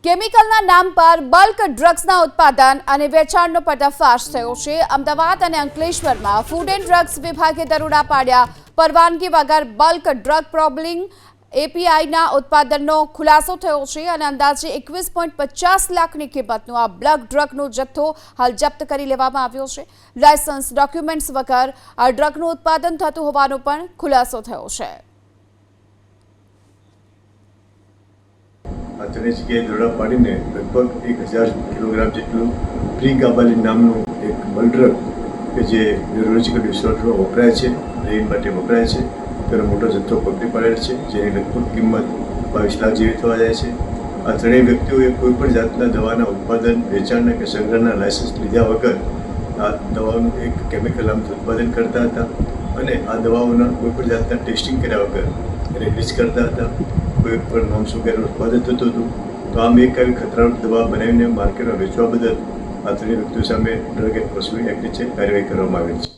કેમિકલના નામ પર બલ્ક ડ્રગ્સના ઉત્પાદન અને વેચાણનો પર્દાફાશ થયો છે। અમદાવાદ અને અંકલેશ્વરમાં ફૂડ એન્ડ ડ્રગ્સ વિભાગે દરોડા પાડ્યા। પરવાનગી વગર બલ્ક ડ્રગ પ્રોબલિંગ એપીઆઈના ઉત્પાદનનો ખુલાસો થયો છે અને અંદાજે 21.50 લાખની કિંમતનો આ બલ્ક ડ્રગનો જથ્થો હાલ જપ્ત કરી લેવામાં આવ્યો છે। લાયસન્સ ડોક્યુમેન્ટ્સ વગર આ ડ્રગનું ઉત્પાદન થતું હોવાનો પણ ખુલાસો થયો છે। આ ત્રણેય જગ્યાએ દરોડા પાડીને લગભગ 1000 કિલોગ્રામ જેટલું પ્રીગાબાલિન નામનું એક બલડ્રગ કે જે ન્યુરોલોજીકલ ડિસઓર્ડરમાં વપરાય છે, બ્રેઇન માટે વપરાય છે, તેનો મોટો જથ્થો પકડી પાડેલ છે, જેની લગભગ કિંમત 22 લાખ જેવી થવા જાય છે। આ ત્રણેય વ્યક્તિઓએ કોઈપણ જાતના દવાના ઉત્પાદન, વેચાણના કે સંગ્રહના લાયસન્સ લીધા વગર આ દવાનું એક કેમિકલ આમથી ઉત્પાદન કરતા હતા અને આ દવાઓના કોઈપણ જાતના ટેસ્ટિંગ કર્યા વગર એને રિલીઝ કરતા હતા। કોઈ પણ નોન સુગરનું ઉત્પાદન થતું હતું। તો આમ એક આવી ખતરારૂપ દવા બનાવીને માર્કેટમાં વેચવા બદલ આ ત્રણેય વ્યક્તિઓ સામે ડ્રગ એન્ફોર્સમેન્ટ એક્ટ નીચે કાર્યવાહી કરવામાં આવેલ છે।